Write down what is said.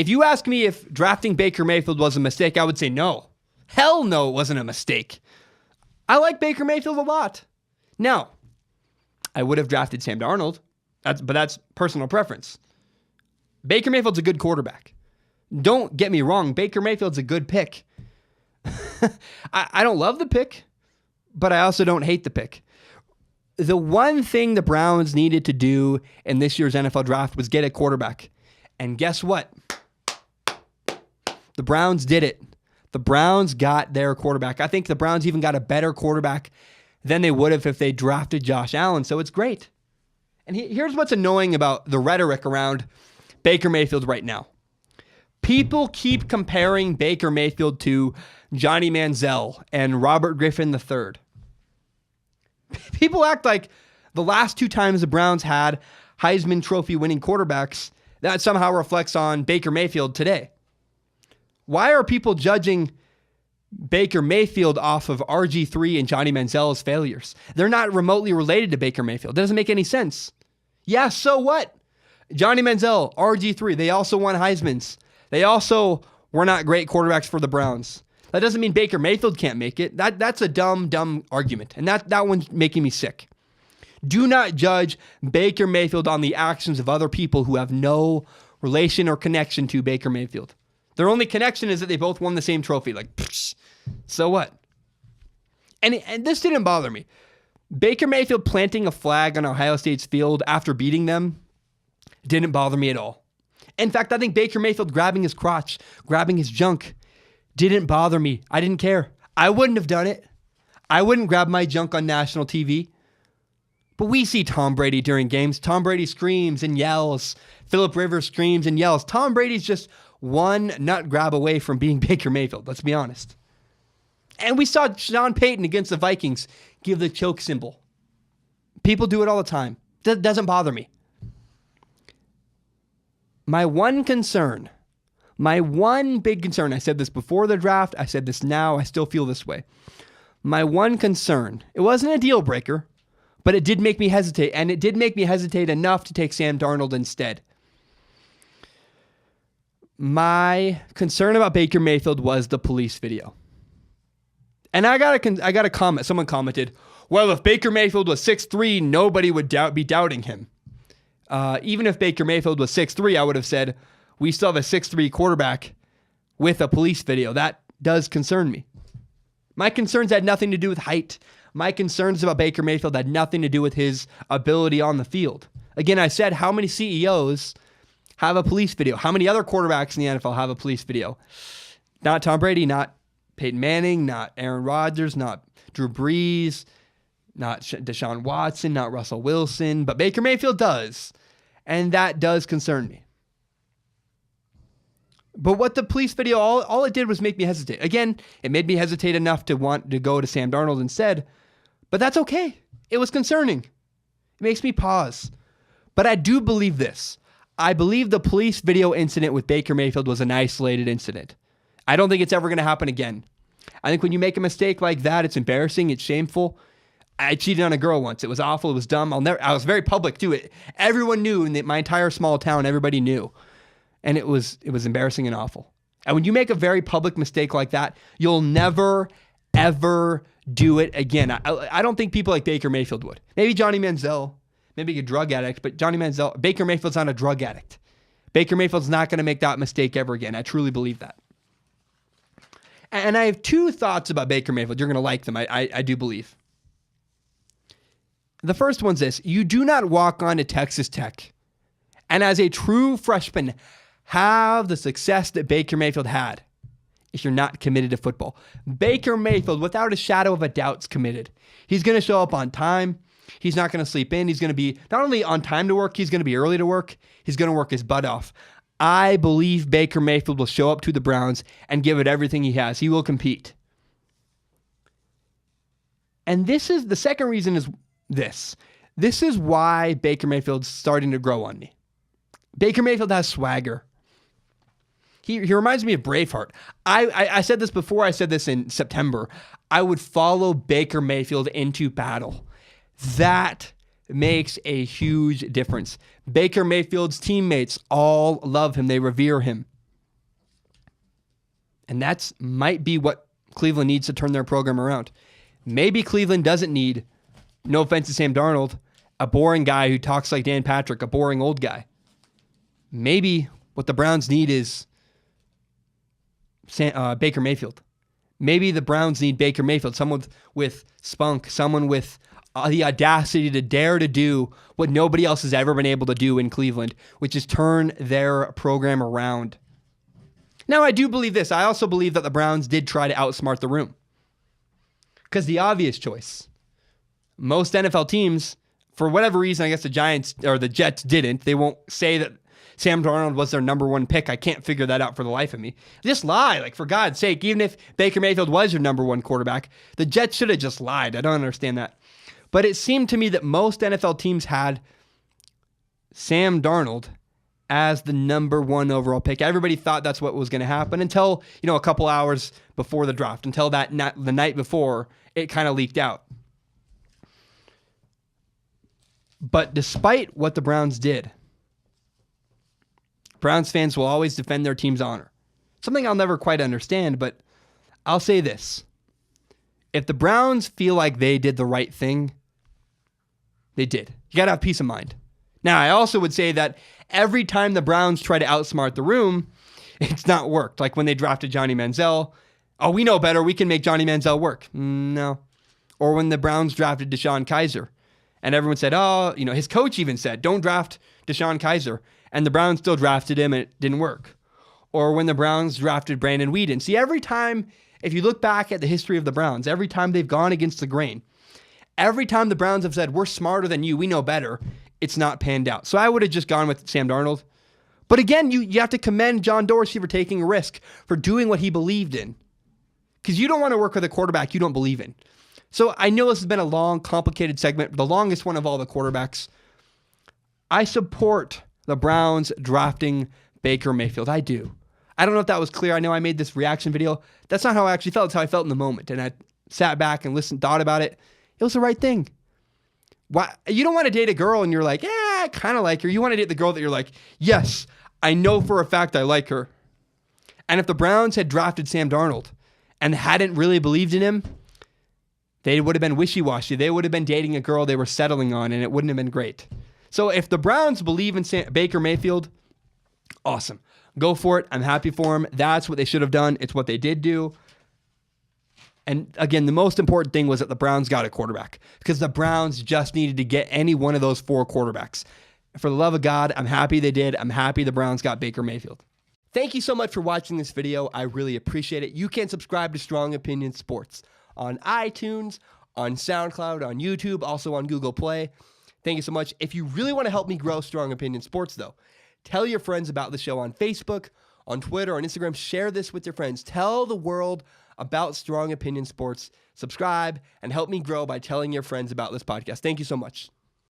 If you ask me if drafting Baker Mayfield was a mistake, I would say no. Hell no, it wasn't a mistake. I like Baker Mayfield a lot. Now, I would have drafted Sam Darnold, but that's personal preference. Baker Mayfield's a good quarterback. Don't get me wrong, Baker Mayfield's a good pick. I don't love the pick, but I also don't hate the pick. The one thing the Browns needed to do in this year's NFL draft was get a quarterback. And guess what? The Browns did it. The Browns got their quarterback. I think the Browns even got a better quarterback than they would have if they drafted Josh Allen. So it's great. And here's what's annoying about the rhetoric around Baker Mayfield right now. People keep comparing Baker Mayfield to Johnny Manziel and Robert Griffin III. People act like the last two times the Browns had Heisman Trophy winning quarterbacks, that somehow reflects on Baker Mayfield today. Why are people judging Baker Mayfield off of RG3 and Johnny Manziel's failures? They're not remotely related to Baker Mayfield. It doesn't make any sense. Yeah, so what? Johnny Manziel, RG3, they also won Heismans. They also were not great quarterbacks for the Browns. That doesn't mean Baker Mayfield can't make it. That's a dumb argument. And that one's making me sick. Do not judge Baker Mayfield on the actions of other people who have no relation or connection to Baker Mayfield. Their only connection is that they both won the same trophy. Like, psh, so what? And this didn't bother me. Baker Mayfield planting a flag on Ohio State's field after beating them didn't bother me at all. In fact, I think Baker Mayfield grabbing his crotch, grabbing his junk, didn't bother me. I didn't care. I wouldn't have done it. I wouldn't grab my junk on national TV. But we see Tom Brady during games. Tom Brady screams and yells. Phillip Rivers screams and yells. Tom Brady's just one nut grab away from being Baker Mayfield. Let's be honest. And we saw Sean Payton against the Vikings give the choke symbol. People do it all the time. Doesn't bother me. My one big concern, I said this before the draft, I said this now, I still feel this way. My one concern, it wasn't a deal breaker, but it did make me hesitate, and it did make me hesitate enough to take Sam Darnold instead. My concern about Baker Mayfield was the police video. And I got a comment. Someone commented, well, if Baker Mayfield was 6'3", nobody would be doubting him. Even if Baker Mayfield was 6'3", I would have said, we still have a 6'3" quarterback with a police video. That does concern me. My concerns had nothing to do with height. My concerns about Baker Mayfield had nothing to do with his ability on the field. Again, I said, how many CEOs have a police video? How many other quarterbacks in the NFL have a police video? Not Tom Brady, not Peyton Manning, not Aaron Rodgers, not Drew Brees, not Deshaun Watson, not Russell Wilson, but Baker Mayfield does. And that does concern me. But what the police video, all it did was make me hesitate. Again, it made me hesitate enough to want to go to Sam Darnold instead. But that's okay. It was concerning. It makes me pause. But I do believe this. I believe the police video incident with Baker Mayfield was an isolated incident. I don't think it's ever going to happen again. I think when you make a mistake like that, it's embarrassing, it's shameful. I cheated on a girl once. It was awful. It was dumb. I was very public too. Everyone knew in my entire small town. Everybody knew. And it was embarrassing and awful. And when you make a very public mistake like that, you'll never, ever do it again. I don't think people like Baker Mayfield would. Maybe Johnny Manziel, maybe a drug addict, but Baker Mayfield's not a drug addict. Baker Mayfield's not going to make that mistake ever again. I truly believe that. And I have two thoughts about Baker Mayfield. You're going to like them. I do believe. The first one's this. You do not walk on to Texas Tech and as a true freshman have the success that Baker Mayfield had if you're not committed to football. Baker Mayfield, without a shadow of a doubt, is committed. He's going to show up on time. He's not going to sleep in. He's going to be not only on time to work, he's going to be early to work. He's going to work his butt off. I believe Baker Mayfield will show up to the Browns and give it everything he has. He will compete. And this is the second reason is this. This is why Baker Mayfield's starting to grow on me. Baker Mayfield has swagger. He reminds me of Braveheart. I said this before. I said this in September. I would follow Baker Mayfield into battle. That makes a huge difference. Baker Mayfield's teammates all love him. They revere him. And that's might be what Cleveland needs to turn their program around. Maybe Cleveland doesn't need, no offense to Sam Darnold, a boring guy who talks like Dan Patrick, a boring old guy. Maybe what the Browns need is Baker Mayfield. Maybe the Browns need Baker Mayfield, someone with spunk, someone with the audacity to dare to do what nobody else has ever been able to do in Cleveland, which is turn their program around. Now, I do believe this. I also believe that the Browns did try to outsmart the room. Because the obvious choice, most NFL teams, for whatever reason, I guess the Giants or the Jets didn't. They won't say that Sam Darnold was their number one pick. I can't figure that out for the life of me. Just lie, like, for God's sake. Even if Baker Mayfield was your number one quarterback, the Jets should have just lied. I don't understand that. But it seemed to me that most NFL teams had Sam Darnold as the number one overall pick. Everybody thought that's what was going to happen until, a couple hours before the draft, until the night before it kind of leaked out. But despite what the Browns did, Browns fans will always defend their team's honor. Something I'll never quite understand, but I'll say this. If the Browns feel like they did the right thing, they did. You got to have peace of mind. Now, I also would say that every time the Browns try to outsmart the room, it's not worked. Like when they drafted Johnny Manziel. Oh, we know better. We can make Johnny Manziel work. No. Or when the Browns drafted Deshaun Kaiser. And everyone said, his coach even said, don't draft Deshaun Kaiser. And the Browns still drafted him and it didn't work. Or when the Browns drafted Brandon Weeden. See, every time, if you look back at the history of the Browns, every time they've gone against the grain, every time the Browns have said, we're smarter than you, we know better, it's not panned out. So I would have just gone with Sam Darnold. But again, you have to commend John Dorsey for taking a risk, for doing what he believed in. Because you don't want to work with a quarterback you don't believe in. So I know this has been a long, complicated segment, the longest one of all the quarterbacks. I support the Browns drafting Baker Mayfield. I do. I don't know if that was clear. I know I made this reaction video. That's not how I actually felt. It's how I felt in the moment. And I sat back and listened, thought about it. It was the right thing. Why? You don't want to date a girl and you're like, I kind of like her. You want to date the girl that you're like, yes, I know for a fact I like her. And if the Browns had drafted Sam Darnold and hadn't really believed in him, they would have been wishy-washy. They would have been dating a girl they were settling on, and it wouldn't have been great. So if the Browns believe in Baker Mayfield, awesome. Go for it. I'm happy for him. That's what they should have done. It's what they did do. And again, the most important thing was that the Browns got a quarterback because the Browns just needed to get any one of those four quarterbacks. For the love of God, I'm happy they did. I'm happy the Browns got Baker Mayfield. Thank you so much for watching this video. I really appreciate it. You can subscribe to Strong Opinion Sports on iTunes, on SoundCloud, on YouTube, also on Google Play. Thank you so much. If you really want to help me grow Strong Opinion Sports, though, tell your friends about the show on Facebook, on Twitter, on Instagram. Share this with your friends. Tell the world about Strong Opinion Sports. Subscribe and help me grow by telling your friends about this podcast. Thank you so much.